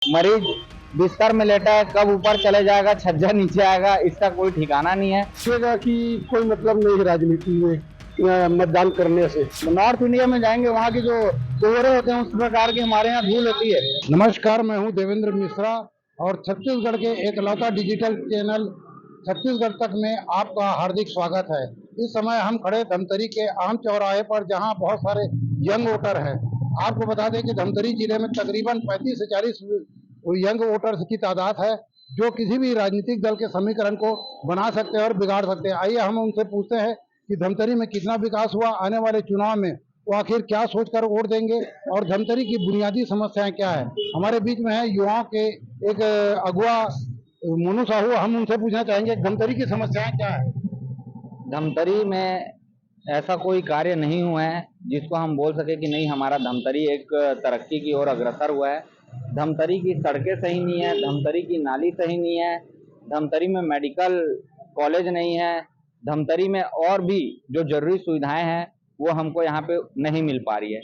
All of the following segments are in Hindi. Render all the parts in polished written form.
मरीज बिस्तर में लेटा है, कब ऊपर चले जाएगा, छज्जा नीचे आएगा, इसका कोई ठिकाना नहीं है। सोचेगा कि कोई मतलब नहीं है राजनीति में मतदान करने से। नॉर्थ इंडिया में जाएंगे, वहाँ की जो कोहरे होते हैं उस प्रकार की हमारे यहाँ धूल होती है। नमस्कार, मैं हूं देवेंद्र मिश्रा और छत्तीसगढ़ के एकलौता डिजिटल चैनल छत्तीसगढ़ तक में आपका हार्दिक स्वागत है। इस समय हम खड़े धमतरी के आम चौराहे पर, जहां बहुत सारे यंग वोटर हैं। आपको बता दें कि धमतरी जिले में तकरीबन 35 से 40 यंग वोटर्स की तादाद है, जो किसी भी राजनीतिक दल के समीकरण को बना सकते हैं और बिगाड़ सकते हैं। आइए हम उनसे पूछते हैं कि धमतरी में कितना विकास हुआ, आने वाले चुनाव में वो आखिर क्या सोचकर वोट देंगे और धमतरी की बुनियादी समस्याएं क्या है। हमारे बीच में है युवाओं के एक अगुआ मोनू साहू। हम उनसे पूछना चाहेंगे धमतरी की समस्याएं क्या है। धमतरी में ऐसा कोई कार्य नहीं हुआ है जिसको हम बोल सके कि नहीं हमारा धमतरी एक तरक्की की ओर अग्रसर हुआ है। धमतरी की सड़कें सही नहीं है, धमतरी की नाली सही नहीं है, धमतरी में मेडिकल कॉलेज नहीं है, धमतरी में और भी जो जरूरी सुविधाएं हैं वो हमको यहाँ पे नहीं मिल पा रही है।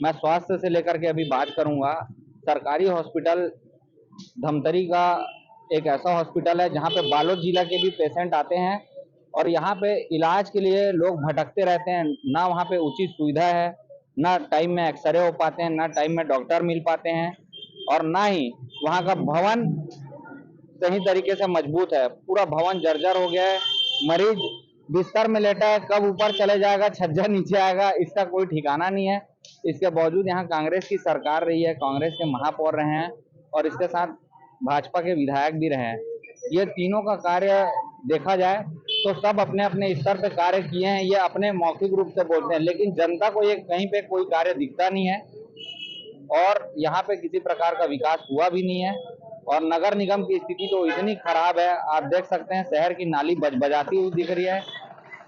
मैं स्वास्थ्य से लेकर के अभी बात करूँगा। सरकारी हॉस्पिटल धमतरी का एक ऐसा हॉस्पिटल है जहाँ पे बालोद जिला के भी पेशेंट आते हैं और यहाँ पे इलाज के लिए लोग भटकते रहते हैं। ना वहाँ पे उचित सुविधा है, ना टाइम में एक्सरे हो पाते हैं, ना टाइम में डॉक्टर मिल पाते हैं, और ना ही वहाँ का भवन सही तरीके से मजबूत है। पूरा भवन जर्जर हो गया है। मरीज बिस्तर में लेटा है, कब ऊपर चले जाएगा, छज्जा नीचे आएगा, इसका कोई ठिकाना नहीं है। इसके बावजूद यहाँ कांग्रेस की सरकार रही है, कांग्रेस के महापौर रहे हैं और इसके साथ भाजपा के विधायक भी रहे हैं। ये तीनों का कार्य देखा जाए तो सब अपने अपने स्तर पे कार्य किए हैं। ये अपने मौखिक रूप से बोलते हैं, लेकिन जनता को ये कहीं पे कोई कार्य दिखता नहीं है और यहाँ पे किसी प्रकार का विकास हुआ भी नहीं है। और नगर निगम की स्थिति तो इतनी खराब है, आप देख सकते हैं शहर की नाली बजाती हुई दिख रही है।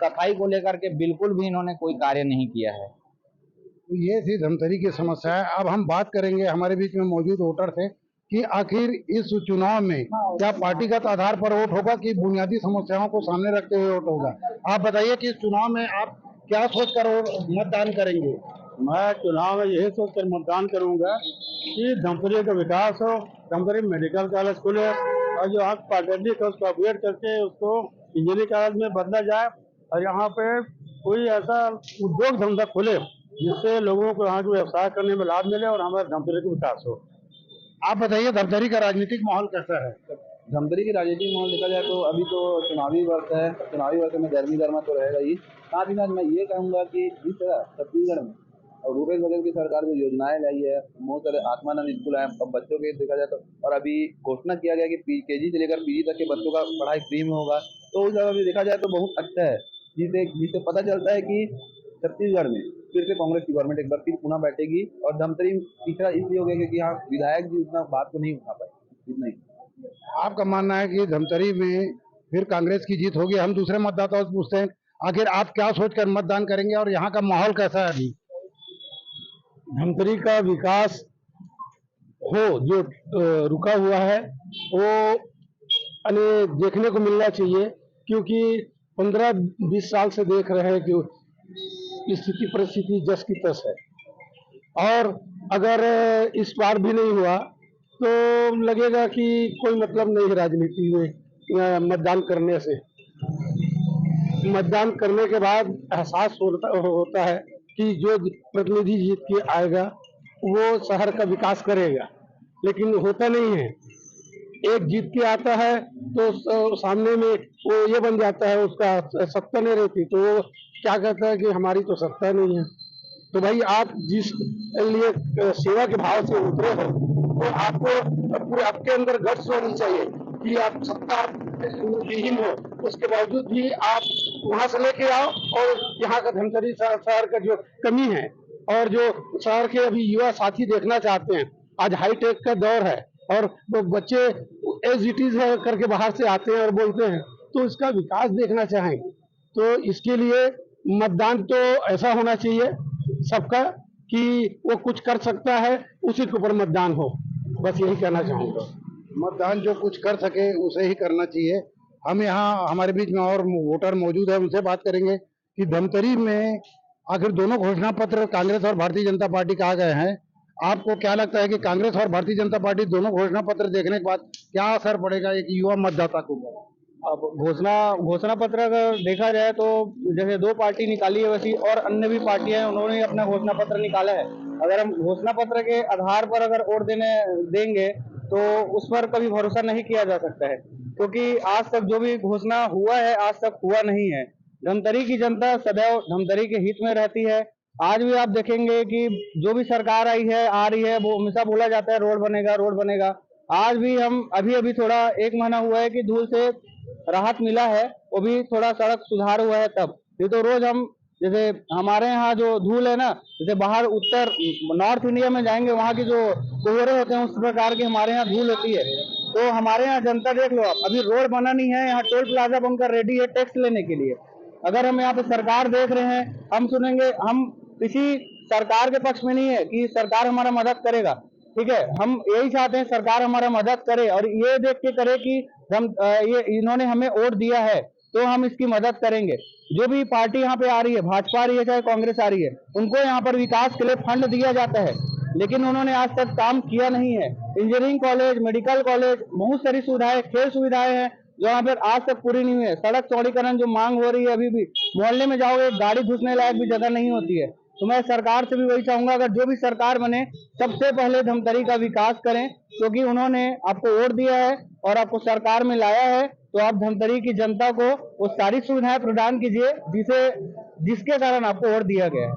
सफाई को लेकर के बिल्कुल भी इन्होंने कोई कार्य नहीं किया है। तो ये थी धमतरी की समस्या है। अब हम बात करेंगे, हमारे बीच में मौजूद वोटर थे, कि आखिर इस चुनाव में क्या पार्टीगत आधार पर वोट होगा कि बुनियादी समस्याओं को सामने रखते हुए वोट होगा। आप बताइए कि इस चुनाव में आप क्या सोचकर मतदान करेंगे। मैं चुनाव में यही सोच कर मतदान करूंगा कि धमतरी का विकास हो, धमतरी मेडिकल कॉलेज खुले और जो यहाँ पॉलिटेक्निक है उसको अपग्रेड करके उसको इंजीनियरिंग कॉलेज में बदला जाए और यहाँ पे कोई ऐसा उद्योग धंधा खुले जिससे लोगों को यहाँ के व्यवसाय करने में लाभ मिले और हमारे धमतरी का विकास हो। आप बताइए धमतरी का राजनीतिक माहौल कैसा है। धमतरी की राजनीतिक माहौल देखा जाए तो अभी तो चुनावी वर्ष है, चुनावी वर्ष में गर्मी गर्मा तो रहेगा ही। साथ ही साथ मैं ये कहूँगा कि जिस तरह छत्तीसगढ़ में और भूपेश बघेल की सरकार जो योजनाएं लाई है, बहुत सारे आत्मानंद स्कूल हैं। अब बच्चों के देखा जाए तो, और अभी घोषणा किया गया कि केजी से लेकर पीजी तक के बच्चों का पढ़ाई फ्री में होगा, तो उस जगह भी देखा जाए तो बहुत अच्छा है। जिससे पता चलता है कि छत्तीसगढ़ में फिर से कांग्रेस की गवर्नमेंट एक बार फिर पुनः बैठेगी। और धमतरी तीसरा इसलिए हो गया क्योंकि यहाँ विधायक जी उतना बात को नहीं उठा पाए, इतना ही। आपका मानना है कि धमतरी में फिर कांग्रेस की जीत होगी। हम दूसरे मतदाताओं से पूछते हैं, आखिर आप क्या सोचकर मतदान करेंगे और यहाँ का माहौल कैसा है अभी। धमतरी का विकास हो जो रुका हुआ है वो देखने को मिलना चाहिए, क्योंकि 15-20 साल से देख रहे हैं कि स्थिति परिस्थिति जस की तस है। और अगर इस बार भी नहीं हुआ तो लगेगा कि कोई मतलब नहीं है राजनीति में मतदान करने से। मतदान करने के बाद एहसास होता है कि जो प्रतिनिधि जीत के आएगा वो शहर का विकास करेगा, लेकिन होता नहीं है। एक जीत के आता है तो सामने में वो ये बन जाता है, उसका सत्ता नहीं रहती, तो वो क्या कहता है कि हमारी तो सत्ता नहीं है। तो भाई आप जिस लिए सेवा के भाव से उतरे हो तो आपको पूरे आपके अंदर गट्स होनी चाहिए कि आप सत्ता विहीन हो, उसके बावजूद भी आप वहां से लेके आओ। और यहाँ का धमतरी शहर का जो कमी है और जो शहर के अभी युवा साथी देखना चाहते हैं, आज हाईटेक का दौर है और वो बच्चे एज इट इज करके बाहर से आते हैं और बोलते हैं, तो इसका विकास देखना चाहें तो इसके लिए मतदान तो ऐसा होना चाहिए सबका कि वो कुछ कर सकता है उसी के ऊपर मतदान हो। बस यही कहना चाहूँगा। मतदान जो कुछ कर सके उसे ही करना चाहिए। हम यहाँ हमारे बीच में और वोटर मौजूद है, उनसे बात करेंगे कि धमतरी में आखिर दोनों घोषणा पत्र कांग्रेस और भारतीय जनता पार्टी कहा गए हैं, आपको क्या लगता है कि कांग्रेस और भारतीय जनता पार्टी दोनों घोषणा पत्र देखने के बाद क्या असर पड़ेगा एक युवा मतदाता के ऊपर? अब घोषणा पत्र अगर देखा जाए तो जैसे दो पार्टी निकाली है वैसी और अन्य भी पार्टियां हैं, उन्होंने अपना घोषणा पत्र निकाला है। अगर हम घोषणा पत्र के आधार पर अगर वोट देंगे तो उस पर कभी भरोसा नहीं किया जा सकता है, क्योंकि आज तक जो भी घोषणा हुआ है आज तक हुआ नहीं है। धमतरी की जनता सदैव धमतरी के हित में रहती है। आज भी आप देखेंगे कि जो भी सरकार आ रही है वो हमेशा बोला जाता है रोड बनेगा रोड बनेगा। आज भी हम अभी थोड़ा 1 महीना हुआ है कि धूल से राहत मिला है, वो भी थोड़ा सड़क सुधार हुआ है तब। ये तो रोज हम जैसे हमारे यहाँ जो धूल है ना, जैसे बाहर उत्तर नॉर्थ इंडिया में जाएंगे वहाँ की जो कोहरे होते हैं उस प्रकार की हमारे यहाँ धूल होती है। तो हमारे यहाँ जनता देख लो आप, अभी रोड बना नहीं है, यहाँ टोल प्लाजा बनकर रेडी है टैक्स लेने के लिए। अगर हम यहाँ पे सरकार देख रहे हैं, हम सुनेंगे, हम किसी सरकार के पक्ष में नहीं है कि सरकार हमारा मदद करेगा, ठीक है। हम यही चाहते हैं सरकार हमारा मदद करे और ये देख के करे कि हम ये इन्होंने हमें वोट दिया है तो हम इसकी मदद करेंगे। जो भी पार्टी यहाँ पे आ रही है, भाजपा आ रही है चाहे कांग्रेस आ रही है, उनको यहाँ पर विकास के लिए फंड दिया जाता है, लेकिन उन्होंने आज तक काम किया नहीं है। इंजीनियरिंग कॉलेज, मेडिकल कॉलेज, बहुत सारी सुविधाएं, खेल सुविधाएं हैं जो यहाँ पर आज तक पूरी नहीं हुई है। सड़क चौड़ीकरण जो मांग हो रही है, अभी भी मोहल्ले में जाओगे गाड़ी घुसने लायक भी जगह नहीं होती है। तो मैं सरकार से भी वही चाहूंगा, अगर जो भी सरकार बने सबसे पहले धमतरी का विकास करें, क्योंकि उन्होंने आपको वोट दिया है और आपको सरकार में लाया है, तो आप धमतरी की जनता को वो सारी सुविधाएं प्रदान कीजिए जिसके कारण आपको वोट दिया गया है।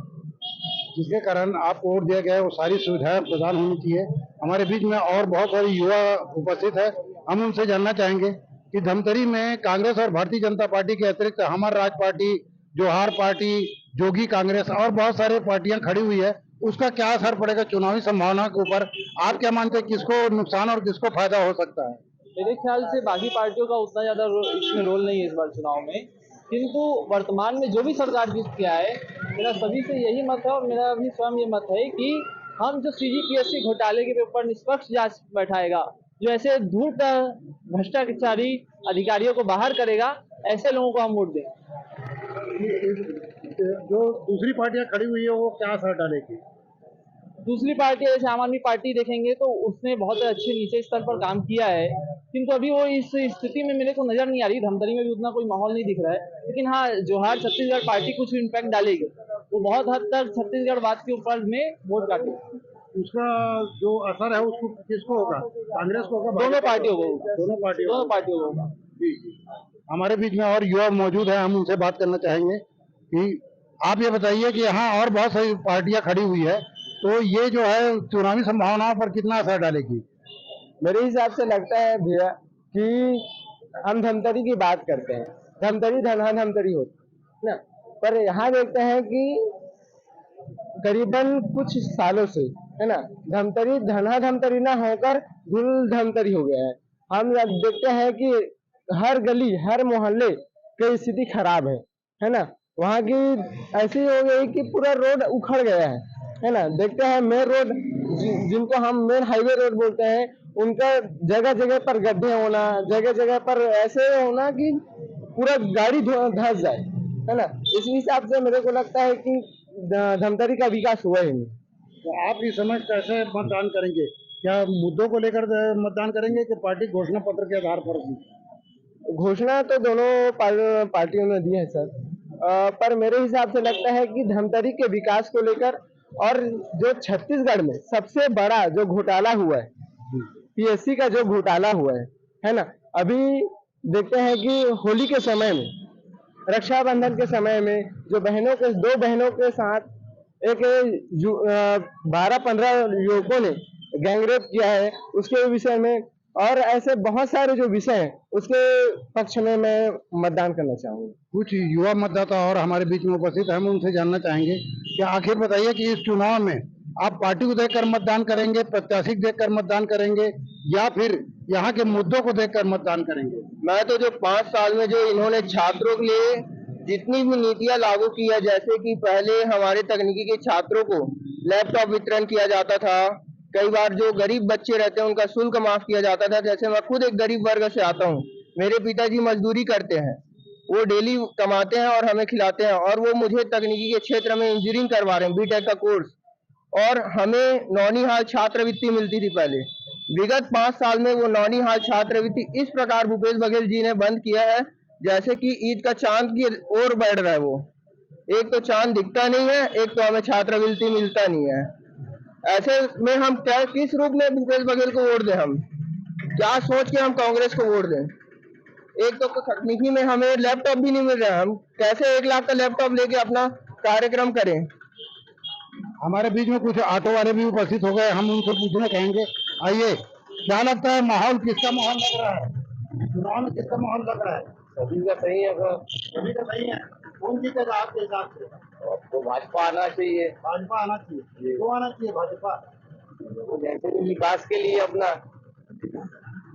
जिसके कारण आपको वोट दिया गया है वो सारी सुविधाएं प्रदान होनी चाहिए। हमारे बीच में और बहुत सारे युवा उपस्थित है, हम उनसे जानना चाहेंगे कि धमतरी में कांग्रेस और भारतीय जनता पार्टी के अतिरिक्त हमार राज पार्टी, जोहार पार्टी, जोगी कांग्रेस और बहुत सारे पार्टियां खड़ी हुई है, उसका क्या असर पड़ेगा चुनावी संभावना के ऊपर? आप क्या मानते हैं किसको नुकसान और किसको फायदा हो सकता है? मेरे ख्याल से बाकी पार्टियों का उतना ज़्यादा इसमें रोल नहीं है इस बार चुनाव में, किंतु वर्तमान में जो भी सरकार जीत आया है, मेरा सभी से यही मत है और मेरा भी स्वयं ये मत है कि हम जो CGPSC घोटाले के ऊपर निष्पक्ष जांच बैठाएगा, जो ऐसे धूर्त भ्रष्टाचारी अधिकारियों को बाहर करेगा, ऐसे लोगों को हम वोट दें। जो दूसरी पार्टियां खड़ी हुई है वो क्या असर डालेगी? दूसरी पार्टी जैसे आम आदमी पार्टी देखेंगे तो उसने बहुत अच्छे नीचे स्तर पर काम किया है, किंतु अभी वो इस स्थिति में मेरे को नजर नहीं आ रही। धमतरी में भी उतना कोई माहौल नहीं दिख रहा है, लेकिन हाँ, जोहार छत्तीसगढ़ पार्टी कुछ इम्पैक्ट डालेगी, वो बहुत हद तक छत्तीसगढ़ बात के ऊपर में वोट काटेगी। उसका जो असर है उसको किसको होगा? कांग्रेस को होगा? दोनों पार्टियों को होगा। दोनों पार्टियों को होगा। हमारे बीच में और युवा मौजूद है, हम उनसे बात करना चाहेंगे कि आप ये बताइए कि यहाँ और बहुत सारी पार्टियां खड़ी हुई है, तो ये जो है चुनावी संभावनाओं पर कितना असर डालेगी? मेरे हिसाब से लगता है भैया कि हम धमतरी की बात करते हैं, धमतरी धनहा धमतरी होती ना, पर यहाँ देखते हैं कि करीबन कुछ सालों से है ना धमतरी धनहा धमतरी ना होकर धुल धमतरी हो गया है। हम देखते हैं कि हर गली हर मोहल्ले की स्थिति खराब है ना। वहाँ की ऐसी हो गई कि पूरा रोड उखड़ गया है ना। देखते हैं मेन रोड जिनको हम मेन हाईवे रोड बोलते हैं, उनका जगह जगह पर गड्ढे होना, जगह जगह पर ऐसे होना कि पूरा गाड़ी धंस जाए, है ना। इस हिसाब से मेरे को लगता है कि धमतरी का विकास हुआ ही नहीं। तो आप इस समय कैसे मतदान करेंगे? क्या मुद्दों को लेकर मतदान करेंगे कि पार्टी घोषणा पत्र के आधार पर? घोषणा तो दोनों पार्टियों ने दी है सर, पर मेरे हिसाब से लगता है कि धमतरी के विकास को लेकर और जो छत्तीसगढ़ में सबसे बड़ा जो घोटाला हुआ है, PSC का जो घोटाला हुआ है ना। अभी देखते हैं कि होली के समय में, रक्षाबंधन के समय में जो दो बहनों के साथ एक 12-15 युवकों ने गैंगरेप किया है, उसके विषय में और ऐसे बहुत सारे जो विषय हैं उसके पक्ष में मैं मतदान करना चाहूँगा। कुछ युवा मतदाता और हमारे बीच में उपस्थित है, हम उनसे जानना चाहेंगे कि आखिर बताइए कि इस चुनाव में आप पार्टी को देखकर मतदान करेंगे, प्रत्याशी को देखकर मतदान करेंगे, या फिर यहाँ के मुद्दों को देखकर मतदान करेंगे? मैं तो जो 5 साल में जो इन्होंने छात्रों के लिए जितनी भी नीतियां लागू की है, जैसे कि पहले हमारे तकनीकी के छात्रों को लैपटॉप वितरण किया जाता था, कई बार जो गरीब बच्चे रहते हैं उनका शुल्क माफ किया जाता था। जैसे मैं खुद एक गरीब वर्ग से आता हूँ, मेरे पिताजी मजदूरी करते हैं, वो डेली कमाते हैं और हमें खिलाते हैं, और वो मुझे तकनीकी के क्षेत्र में इंजीनियरिंग करवा रहे हैं, BTech का कोर्स। और हमें नौनिहाल छात्रवृत्ति मिलती थी पहले। विगत 5 साल में वो नौनिहाल छात्रवृत्ति इस प्रकार भूपेश बघेल जी ने बंद किया है जैसे कि ईद का चांद की ओर बढ़ रहा है। वो एक तो चांद दिखता नहीं है, एक तो हमें छात्रवृत्ति मिलता नहीं है। ऐसे में हम क्या किस रूप में भूपेश बघेल को वोट दें? हम क्या सोच के हम कांग्रेस को वोट दें? एक तो तकनीकी में हमें लैपटॉप भी नहीं मिल रहा है, हम कैसे 1 लाख का लैपटॉप लेके अपना कार्यक्रम करें? हमारे बीच में कुछ ऑटो वाले भी उपस्थित हो गए, हम उनसे पूछने कहेंगे। आइए, क्या लगता है माहौल किसका माहौल लग रहा है? चुनाव में किसका माहौल लग रहा है? सभी का सही है सर। सभी का सही है। कौन जीतेगा आपके हिसाब से? तो भाजपा आना चाहिए। भाजपा आना चाहिए। क्यों आना चाहिए भाजपा? जैसे कि विकास के लिए अपना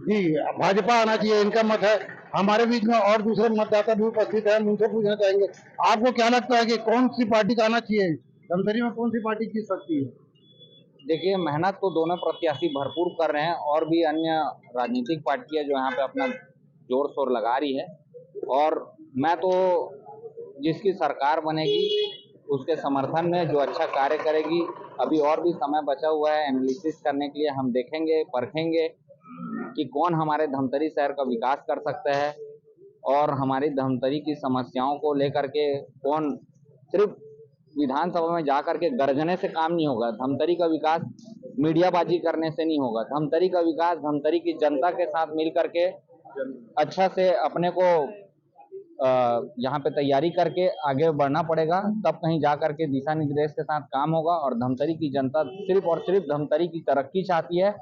जी, भाजपा आना चाहिए, इनका मत है। हमारे बीच में और दूसरे मतदाता भी उपस्थित है, हम उनसे पूछना चाहेंगे। आपको क्या लगता है कि कौन सी पार्टी का आना चाहिए? धमतरी में कौन सी पार्टी जीत सकती है? देखिए, मेहनत तो दोनों प्रत्याशी भरपूर कर रहे हैं और भी अन्य राजनीतिक पार्टियां जो यहाँ पे अपना जोर शोर लगा रही है। और मैं तो जिसकी सरकार बनेगी उसके समर्थन में, जो अच्छा कार्य करेगी। अभी और भी समय बचा हुआ है एनालिसिस करने के लिए। हम देखेंगे, परखेंगे कि कौन हमारे धमतरी शहर का विकास कर सकता है और हमारी धमतरी की समस्याओं को लेकर के कौन। सिर्फ विधानसभा में जाकर के गरजने से काम नहीं होगा। धमतरी का विकास मीडियाबाजी करने से नहीं होगा। धमतरी का विकास धमतरी की जनता के साथ मिल करके अच्छा से अपने को यहाँ पे तैयारी करके आगे बढ़ना पड़ेगा, तब कहीं जा करके दिशा निर्देश के साथ काम होगा। और धमतरी की जनता सिर्फ और सिर्फ धमतरी की तरक्की चाहती है।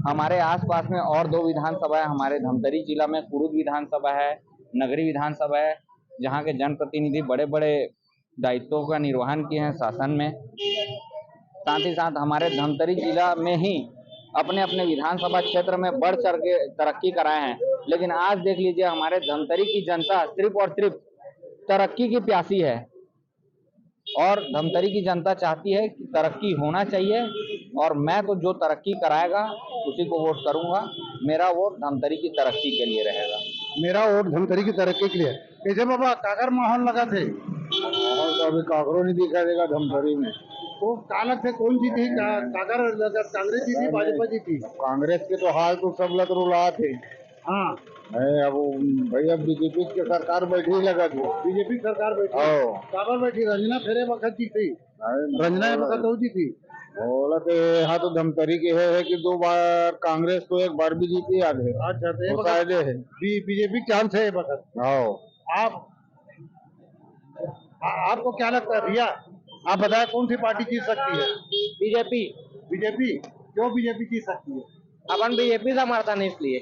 हमारे आसपास में और 2 विधानसभा है। हमारे धमतरी जिला में कुरुद विधानसभा है, नगरी विधानसभा है, जहाँ के जनप्रतिनिधि बड़े बड़े दायित्वों का निर्वहन किए हैं शासन में। साथ ही साथ हमारे धमतरी जिला में ही अपने अपने विधानसभा क्षेत्र में बढ़ चढ़ के तरक्की कराए हैं। लेकिन आज देख लीजिए, हमारे धमतरी की जनता सिर्फ और सिर्फ तरक्की की प्यासी है और धमतरी की जनता चाहती है कि तरक्की होना चाहिए। और मैं तो जो तरक्की कराएगा उसी को वोट करूंगा। मेरा वोट धमतरी की तरक्की के लिए रहेगा। मेरा वोट धमतरी की तरक्की के लिए। कैसे बाबा, काकर माहौल लगा थे? माहौल तो अभी काकरो नहीं दिखा देगा धमतरी में। तो कालक से कौन जीती? काकर कांग्रेस जीती, भाजपा जीती? कांग्रेस के तो हाल तो सब लग रुला थे। हाँ, अब भैया बीजेपी की सरकार बैठी लगा थी। बीजेपी सरकार बैठी। काबर बैठी? रंजना फेरे वक्त जीती। रंजना वक्त हो जीती। बोला तो यहाँ तो धमतरी के है कि 2 बार कांग्रेस तो 1 बार भी जीती आगे। अच्छा, तो ये तो वक्त फायदे है। बीजेपी चांस है ये वक्त। आपको क्या लगता है भैया? आप बताएं, कौन सी पार्टी जीत सकती है? बीजेपी। बीजेपी? क्यों बीजेपी जीत सकती है? अपन बीजेपी का समर्थन है इसलिए।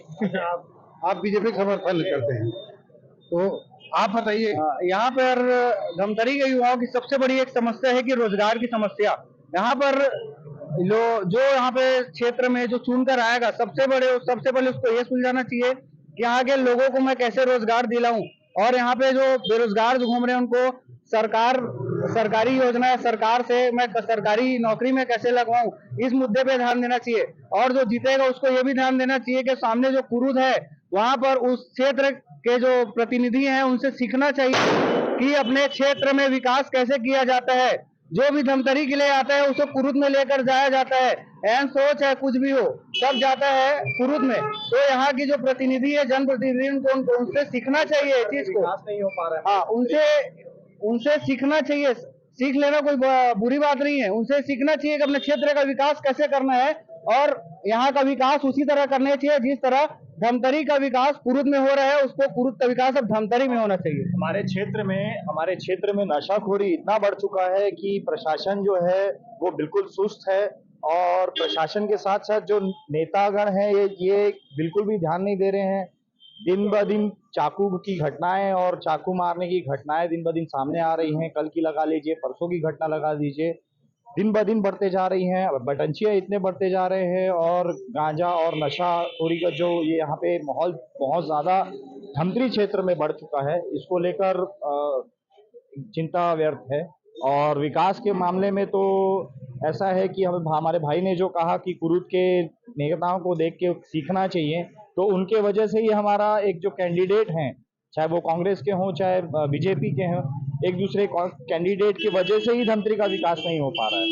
आप बीजेपी का समर्थन करते हैं, तो आप बताइए। यहाँ पर धमतरी के युवाओं की सबसे बड़ी एक समस्या है कि रोजगार की समस्या। यहाँ पर जो यहाँ पे क्षेत्र में जो चुनकर आएगा, सबसे पहले उसको ये सुलझाना चाहिए कि यहाँ के लोगों को मैं कैसे रोजगार दिलाऊं। और यहाँ पे जो बेरोजगार जो घूम रहे हैं उनको सरकारी योजना है, सरकार से मैं सरकारी नौकरी में कैसे लगवाऊं, इस मुद्दे पे ध्यान देना चाहिए। और जो जीतेगा उसको ये भी ध्यान देना चाहिए कि सामने जो कुरुद है वहां पर उस क्षेत्र के जो प्रतिनिधि हैं उनसे सीखना चाहिए कि अपने क्षेत्र में विकास कैसे किया जाता है। जो भी धमतरी के लिए आता है उसको कुरुद में लेकर जाया जाता है। एन सोच है कुछ भी हो, सब जाता है कुरुद में। तो यहाँ की जो प्रतिनिधि है, जनप्रतिनिधि, उनको उनसे सीखना चाहिए इस चीज को। नहीं हो पा रहा है। हाँ, उनसे सीखना चाहिए। सीख लेना कोई बुरी बात नहीं है। उनसे सीखना चाहिए कि अपने क्षेत्र का विकास कैसे करना है और यहाँ का विकास उसी तरह करना चाहिए जिस तरह धमतरी का विकास कुरुद में हो रहा है, उसको कुरुद का विकास अब धमतरी में होना चाहिए। हमारे क्षेत्र में नशाखोरी इतना बढ़ चुका है कि प्रशासन जो है वो बिल्कुल सुस्त है। और प्रशासन के साथ साथ जो नेतागण हैं ये बिल्कुल भी ध्यान नहीं दे रहे हैं। दिन ब दिन चाकू की घटनाएं और चाकू मारने की घटनाएं दिन ब दिन सामने आ रही हैं। कल की लगा लीजिए, परसों की घटना लगा दीजिए, दिन ब दिन बढ़ते जा रही हैं। बटंचियां इतने बढ़ते जा रहे हैं और गांजा और नशाखोरी का जो ये यहाँ पे माहौल बहुत ज़्यादा धमतरी क्षेत्र में बढ़ चुका है, इसको लेकर चिंता व्यर्थ है। और विकास के मामले में तो ऐसा है कि हमारे भाई ने जो कहा कि कुरुद के नेताओं को देख के सीखना चाहिए, तो उनके वजह से ही हमारा एक जो कैंडिडेट हैं, चाहे वो कांग्रेस के हों चाहे बीजेपी के हों, एक दूसरे कैंडिडेट की वजह से ही धमतरी का विकास नहीं हो पा रहा है।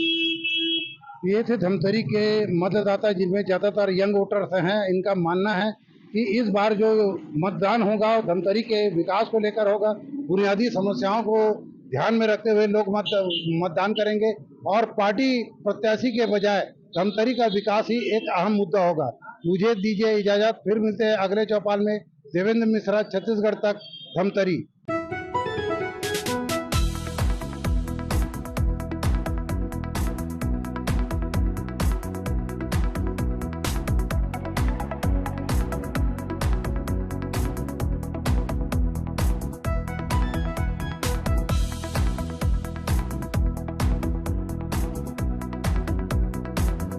ये थे धमतरी के मतदाता, जिनमें ज़्यादातर यंग वोटर्स हैं। इनका मानना है कि इस बार जो मतदान होगा वो धमतरी के विकास को लेकर होगा। बुनियादी समस्याओं को ध्यान में रखते हुए लोग मतदान करेंगे और पार्टी प्रत्याशी के बजाय धमतरी का विकास ही एक अहम मुद्दा होगा। मुझे दीजिए इजाज़त, फिर मिलते हैं अगले चौपाल में। देवेंद्र मिश्रा, छत्तीसगढ़ तक, धमतरी।